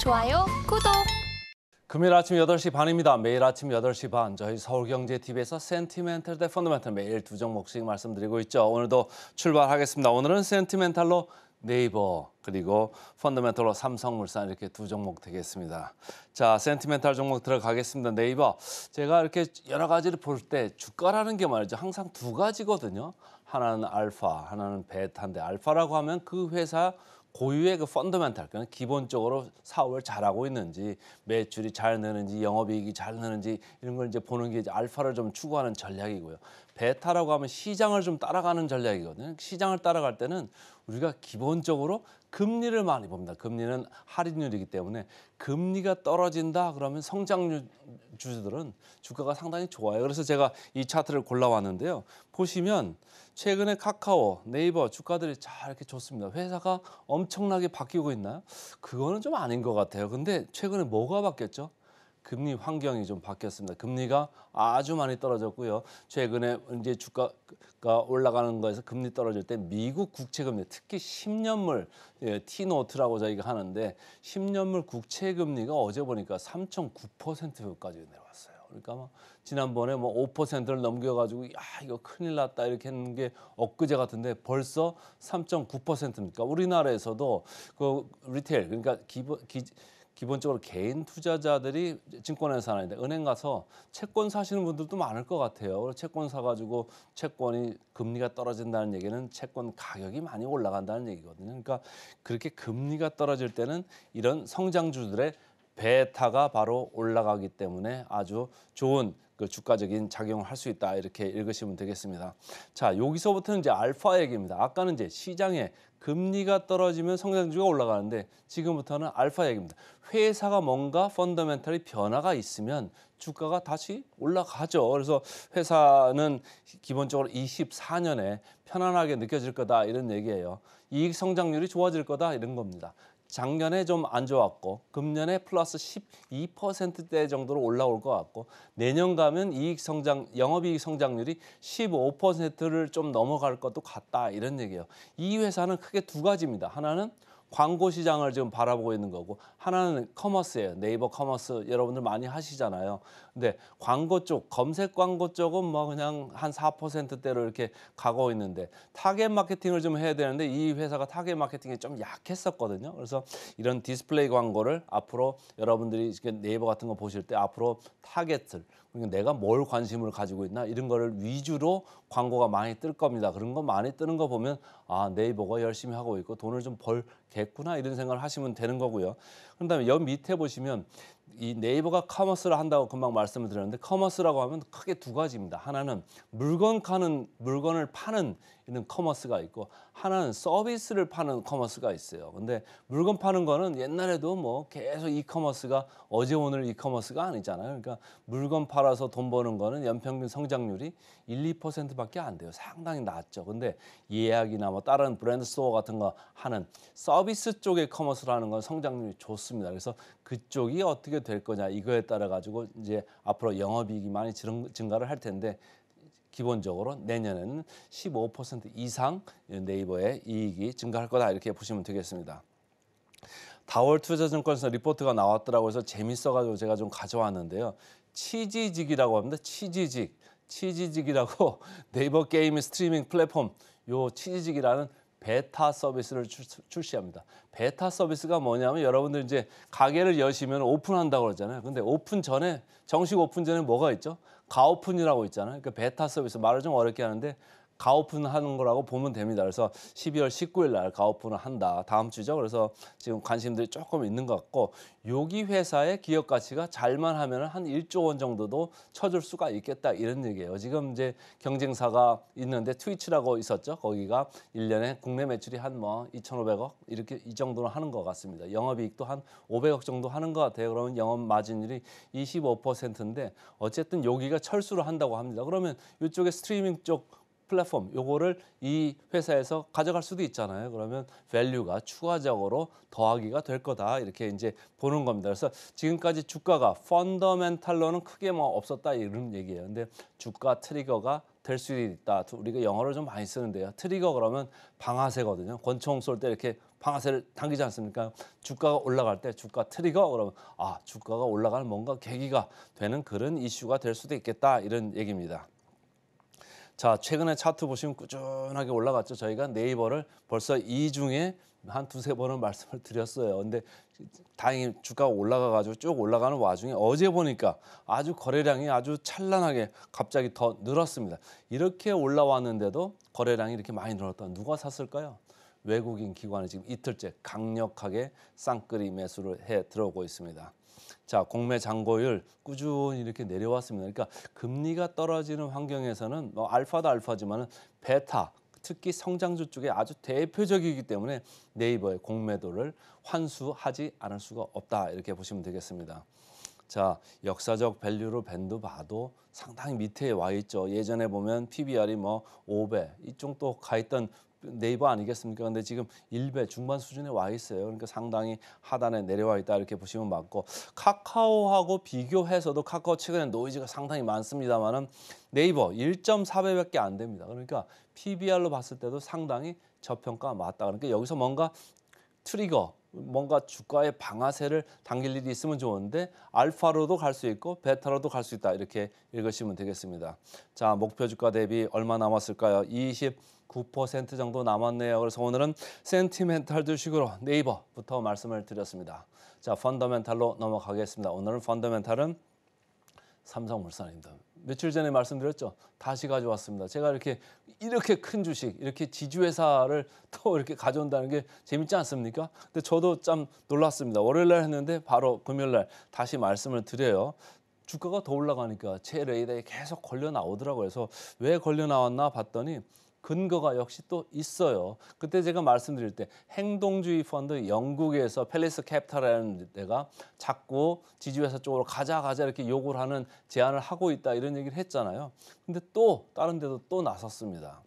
좋아요, 구독! 금요일 아침 8시 반입니다. 매일 아침 8시 반 저희 서울경제TV에서 센티멘탈 대 펀더멘탈 매일 두 종목씩 말씀드리고 있죠. 오늘도 출발하겠습니다. 오늘은 센티멘탈로 네이버 그리고 펀더멘탈로 삼성물산 이렇게 두 종목 되겠습니다. 자, 센티멘탈 종목 들어가겠습니다. 네이버. 제가 이렇게 여러 가지를 볼 때 주가라는 게 말이죠. 항상 두 가지거든요. 하나는 알파, 하나는 베타인데 알파라고 하면 그 회사 고유의 그 펀더멘탈, 그러니까 기본적으로 사업을 잘하고 있는지, 매출이 잘 느는지, 영업이익이 잘 느는지 이런 걸 이제 보는 게 이제 알파를 좀 추구하는 전략이고요. 베타라고 하면 시장을 좀 따라가는 전략이거든요. 시장을 따라갈 때는 우리가 기본적으로 금리를 많이 봅니다. 금리는 할인율이기 때문에 금리가 떨어진다 그러면 성장주들은 주가가 상당히 좋아요. 그래서 제가 이 차트를 골라왔는데요. 보시면 최근에 카카오, 네이버 주가들이 잘 이렇게 좋습니다. 회사가 엄청나게 바뀌고 있나요? 그거는 좀 아닌 것 같아요. 근데 최근에 뭐가 바뀌었죠? 금리 환경이 좀 바뀌었습니다. 금리가 아주 많이 떨어졌고요. 최근에 이제 주가가 올라가는 거에서 금리 떨어질 때 미국 국채금리, 특히 10년물 T노트라고 저희가 하는데 10년물 국채금리가 어제 보니까 3.9%까지 내려왔어요. 그러니까 뭐 지난번에 뭐 5%를 넘겨가지고 야 이거 큰일 났다 이렇게 했는 게 엊그제 같은데 벌써 3.9%니까 우리나라에서도 그 리테일 그러니까 기본적으로 개인 투자자들이 증권회사 사는데 은행 가서 채권 사시는 분들도 많을 것 같아요. 채권 사가지고 채권이 금리가 떨어진다는 얘기는 채권 가격이 많이 올라간다는 얘기거든요. 그러니까 그렇게 금리가 떨어질 때는 이런 성장주들의 베타가 바로 올라가기 때문에 아주 좋은 그 주가적인 작용을 할 수 있다 이렇게 읽으시면 되겠습니다. 자, 여기서부터는 이제 알파 얘기입니다. 아까는 이제 시장에 금리가 떨어지면 성장주가 올라가는데 지금부터는 알파 얘기입니다. 회사가 뭔가 펀더멘털이 변화가 있으면 주가가 다시 올라가죠. 그래서 회사는 기본적으로 24년에 편안하게 느껴질 거다 이런 얘기예요. 이익 성장률이 좋아질 거다 이런 겁니다. 작년에 좀 안 좋았고 금년에 플러스 12%대 정도로 올라올 것 같고 내년 가면 영업이익 성장률이 15%를 좀 넘어갈 것도 같다 이런 얘기예요. 이 회사는 크게 두 가지입니다. 하나는 광고 시장을 지금 바라보고 있는 거고 하나는 커머스예요. 네이버 커머스 여러분들 많이 하시잖아요. 근데 광고 쪽, 검색 광고 쪽은 뭐 그냥 한 4%대로 이렇게 가고 있는데 타겟 마케팅을 좀 해야 되는데 이 회사가 타겟 마케팅이 좀 약했었거든요. 그래서 이런 디스플레이 광고를 앞으로 여러분들이 네이버 같은 거 보실 때 앞으로 타겟을 그러니까 내가 뭘 관심을 가지고 있나 이런 거를 위주로 광고가 많이 뜰 겁니다. 그런 거 많이 뜨는 거 보면 아 네이버가 열심히 하고 있고 돈을 좀 벌겠구나 이런 생각을 하시면 되는 거고요. 그다음에 옆 밑에 보시면 이 네이버가 커머스를 한다고 금방 말씀을 드렸는데 커머스라고 하면 크게 두 가지입니다. 하나는 물건을 파는 이런 커머스가 있고 하나는 서비스를 파는 커머스가 있어요. 근데 물건 파는 거는 옛날에도 뭐 계속 이커머스가 어제 오늘 이커머스가 아니잖아요. 그러니까 물건 팔아서 돈 버는 거는 연평균 성장률이 1~2%밖에 안 돼요. 상당히 낮죠. 근데 예약이나 뭐 다른 브랜드 스토어 같은 거 하는 서비스 쪽의 커머스라는 건 성장률이 좋습니다. 그래서 그쪽이 어떻게 될 거냐 이거에 따라 가지고 이제 앞으로 영업이익이 많이 증가를 할 텐데 기본적으로 내년에는 15% 이상 네이버의 이익이 증가할 거다 이렇게 보시면 되겠습니다. 다월 투자증권에서 리포트가 나왔더라고요. 그래서 재밌어가지고 제가 좀 가져왔는데요. 치지직이라고 합니다. 치지직이라고 네이버 게임 스트리밍 플랫폼 요 치지직이라는 베타 서비스를 출시합니다. 베타 서비스가 뭐냐면 여러분들 이제 가게를 여시면 오픈한다고 그러잖아요. 근데 오픈 전에 정식 오픈 전에 뭐가 있죠? 가오픈이라고 있잖아요. 그러니까 베타 서비스 말을 좀 어렵게 하는데 가오픈 하는 거라고 보면 됩니다. 그래서 12월 19일 날 가오픈을 한다. 다음 주죠. 그래서 지금 관심들이 조금 있는 것 같고 여기 회사의 기업 가치가 잘만 하면 한 1조 원 정도도 쳐줄 수가 있겠다 이런 얘기예요. 지금 이제 경쟁사가 있는데 트위치라고 있었죠. 거기가 1년에 국내 매출이 한 뭐 2,500억 이렇게 이 정도는 하는 것 같습니다. 영업이익도 한 500억 정도 하는 것 같아요. 그러면 영업 마진율이 25%인데 어쨌든 여기가 철수를 한다고 합니다. 그러면 이쪽에 스트리밍 쪽 플랫폼 요거를 이 회사에서 가져갈 수도 있잖아요. 그러면 밸류가 추가적으로 더하기가 될 거다 이렇게 이제 보는 겁니다. 그래서 지금까지 주가가 펀더멘탈로는 크게 뭐 없었다 이런 얘기예요. 근데 주가 트리거가 될 수 있다. 우리가 영어를 좀 많이 쓰는데요. 트리거 그러면 방아쇠거든요. 권총 쏠 때 이렇게 방아쇠를 당기지 않습니까? 주가가 올라갈 때 주가 트리거 그러면 주가가 올라가는 뭔가 계기가 되는 그런 이슈가 될 수도 있겠다 이런 얘기입니다. 자, 최근에 차트 보시면 꾸준하게 올라갔죠. 저희가 네이버를 벌써 이 중에 한 두세 번은 말씀을 드렸어요. 근데 다행히 주가가 올라가가지고 쭉 올라가는 와중에 어제 보니까 아주 거래량이 아주 찬란하게 갑자기 더 늘었습니다. 이렇게 올라왔는데도 거래량이 이렇게 많이 늘었다. 누가 샀을까요? 외국인 기관이 지금 이틀째 강력하게 쌍끌이 매수를 해 들어오고 있습니다. 자, 공매 잔고율 꾸준히 이렇게 내려왔습니다. 그러니까 금리가 떨어지는 환경에서는 알파도 알파지만은 베타, 특히 성장주 쪽에 아주 대표적이기 때문에 네이버의 공매도를 환수하지 않을 수가 없다 이렇게 보시면 되겠습니다. 자, 역사적 밸류로 밴드 봐도 상당히 밑에 와 있죠. 예전에 보면 PBR이 5배 이쪽 또 가 있던 네이버 아니겠습니까? 근데 지금 1배 중반 수준에 와 있어요. 그러니까 상당히 하단에 내려와 있다 이렇게 보시면 맞고, 카카오하고 비교해서도 카카오 최근에 노이즈가 상당히 많습니다만은 네이버 1.4배밖에 안 됩니다. 그러니까 PBR로 봤을 때도 상당히 저평가 맞다. 그러니까 여기서 뭔가 트리거, 뭔가 주가의 방아쇠를 당길 일이 있으면 좋은데 알파로도 갈 수 있고 베타로도 갈 수 있다 이렇게 읽으시면 되겠습니다. 자, 목표 주가 대비 얼마 남았을까요? 29% 정도 남았네요. 그래서 오늘은 센티멘탈 주식으로 네이버부터 말씀을 드렸습니다. 자, 펀더멘탈로 넘어가겠습니다. 오늘은 펀더멘탈은 삼성물산입니다. 며칠 전에 말씀드렸죠. 다시 가져왔습니다. 제가 이렇게 큰 주식, 이렇게 지주회사를 또 이렇게 가져온다는 게 재밌지 않습니까? 근데 저도 참 놀랐습니다. 월요일 날 했는데 바로 금요일 날 다시 말씀을 드려요. 주가가 더 올라가니까 제 레이더에 계속 걸려 나오더라고요. 그래서 왜 걸려 나왔나 봤더니 근거가 역시 또 있어요. 그때 제가 말씀드릴 때 행동주의 펀드 영국에서 팰리스 캐피탈이라는 데가 자꾸 지주회사 쪽으로 가자 이렇게 요구를 하는 제안을 하고 있다 이런 얘기를 했잖아요. 근데 또 다른 데도 또 나섰습니다.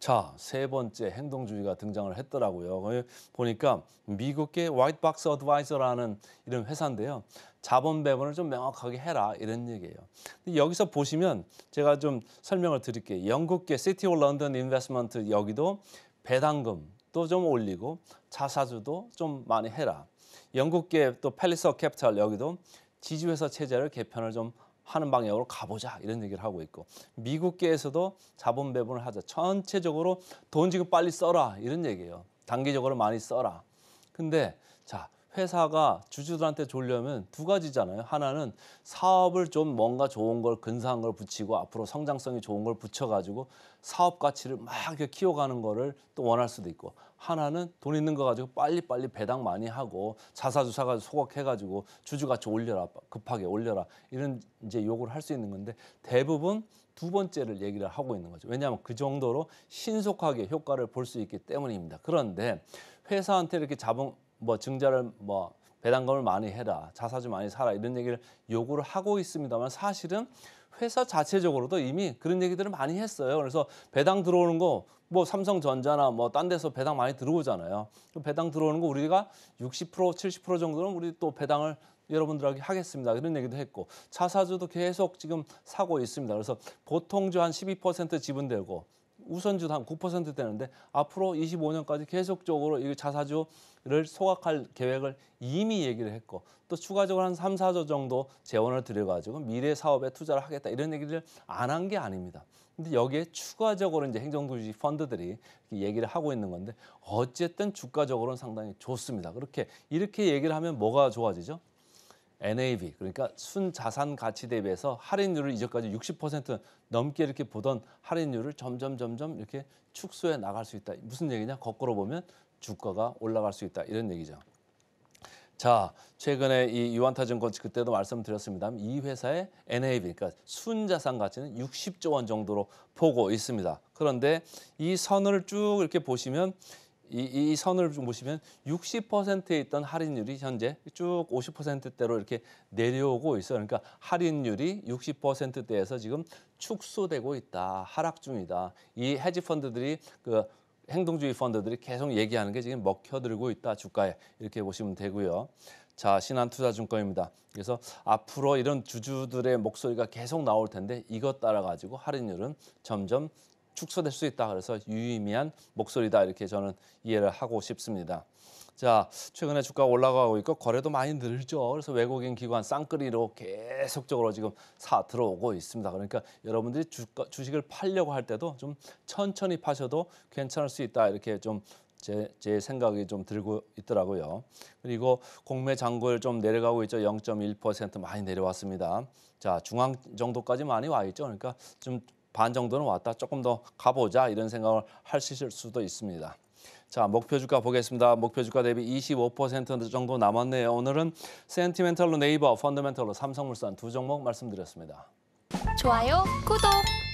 자, 세 번째 행동주의가 등장을 했더라고요. 거기 보니까 미국의 화이트박스 어드바이저라는 이런 회사인데요. 자본 배분을 좀 명확하게 해라 이런 얘기예요. 근데 여기서 보시면 제가 좀 설명을 드릴게요. 영국계 시티 오브 런던 인베스트먼트 여기도 배당금도 좀 올리고 자사주도 좀 많이 해라. 영국계 또 팰리스 캐피탈 여기도 지주회사 체제를 개편을 좀 하는 방향으로 가보자 이런 얘기를 하고 있고, 미국계에서도 자본 배분을 하자. 전체적으로 돈 지금 빨리 써라 이런 얘기예요. 단기적으로 많이 써라. 근데 자, 회사가 주주들한테 주려면 두 가지잖아요. 하나는 사업을 좀 뭔가 좋은 걸 근사한 걸 붙이고 앞으로 성장성이 좋은 걸 붙여가지고 사업 가치를 막 이렇게 키워가는 거를 또 원할 수도 있고, 하나는 돈 있는 거 가지고 빨리빨리 배당 많이 하고 자사주 사가지고 소각해가지고 주주 가치 올려라, 급하게 올려라 이런 이제 요구를 할 수 있는 건데 대부분 두 번째를 얘기를 하고 있는 거죠. 왜냐하면 그 정도로 신속하게 효과를 볼 수 있기 때문입니다. 그런데 회사한테 이렇게 자본 증자를 배당금을 많이 해라, 자사주 많이 사라 이런 얘기를 요구를 하고 있습니다만 사실은 회사 자체적으로도 이미 그런 얘기들을 많이 했어요. 그래서 배당 들어오는 거 삼성전자나 딴 데서 배당 많이 들어오잖아요. 배당 들어오는 거 우리가 60% 70% 정도는 우리 또 배당을 여러분들에게 하겠습니다. 이런 얘기도 했고 자사주도 계속 지금 사고 있습니다. 그래서 보통주 한 12% 지분되고 우선주도 한 9% 되는데 앞으로 25년까지 계속적으로 이 자사주를 소각할 계획을 이미 얘기를 했고 또 추가적으로 한 3, 4조 정도 재원을 들여가지고 미래 사업에 투자를 하겠다 이런 얘기를 안 한 게 아닙니다. 근데 여기에 추가적으로 이제 행정주의 펀드들이 얘기를 하고 있는 건데 어쨌든 주가적으로는 상당히 좋습니다. 이렇게 얘기를 하면 뭐가 좋아지죠? NAV 그러니까 순자산 가치 대비해서 할인율을 이전까지 60% 넘게 이렇게 보던 할인율을 점점 이렇게 축소해 나갈 수 있다. 무슨 얘기냐? 거꾸로 보면 주가가 올라갈 수 있다. 이런 얘기죠. 자, 최근에 이 유안타증권 그때도 말씀드렸습니다. 이 회사의 NAV 그러니까 순자산 가치는 60조 원 정도로 보고 있습니다. 그런데 이 선을 쭉 이렇게 보시면 이 선을 좀 보시면 60%에 있던 할인율이 현재 쭉 50%대로 이렇게 내려오고 있어요. 그러니까 할인율이 60%대에서 지금 축소되고 있다, 하락 중이다. 이 헤지 펀드들이 행동주의 펀드들이 계속 얘기하는 게 지금 먹혀들고 있다 주가에 이렇게 보시면 되고요. 자, 신한투자증권입니다. 그래서 앞으로 이런 주주들의 목소리가 계속 나올 텐데 이것 따라 가지고 할인율은 점점 축소될 수 있다. 그래서 유의미한 목소리다 이렇게 저는 이해를 하고 싶습니다. 자, 최근에 주가가 올라가고 있고 거래도 많이 늘죠. 그래서 외국인 기관 쌍끌이로 계속적으로 지금 들어오고 있습니다. 그러니까 여러분들이 주식을 팔려고 할 때도 좀 천천히 파셔도 괜찮을 수 있다. 이렇게 좀 제 생각이 좀 들고 있더라고요. 그리고 공매 장고율 좀 내려가고 있죠. 0.1% 많이 내려왔습니다. 자, 중앙 정도까지 많이 와 있죠. 그러니까 좀 반 정도는 왔다. 조금 더 가보자 이런 생각을 하실 수도 있습니다. 자, 목표 주가 보겠습니다. 목표 주가 대비 25% 정도 남았네요. 오늘은 센티멘털로 네이버, 펀더멘털로 삼성물산 두 종목 말씀드렸습니다. 좋아요, 구독.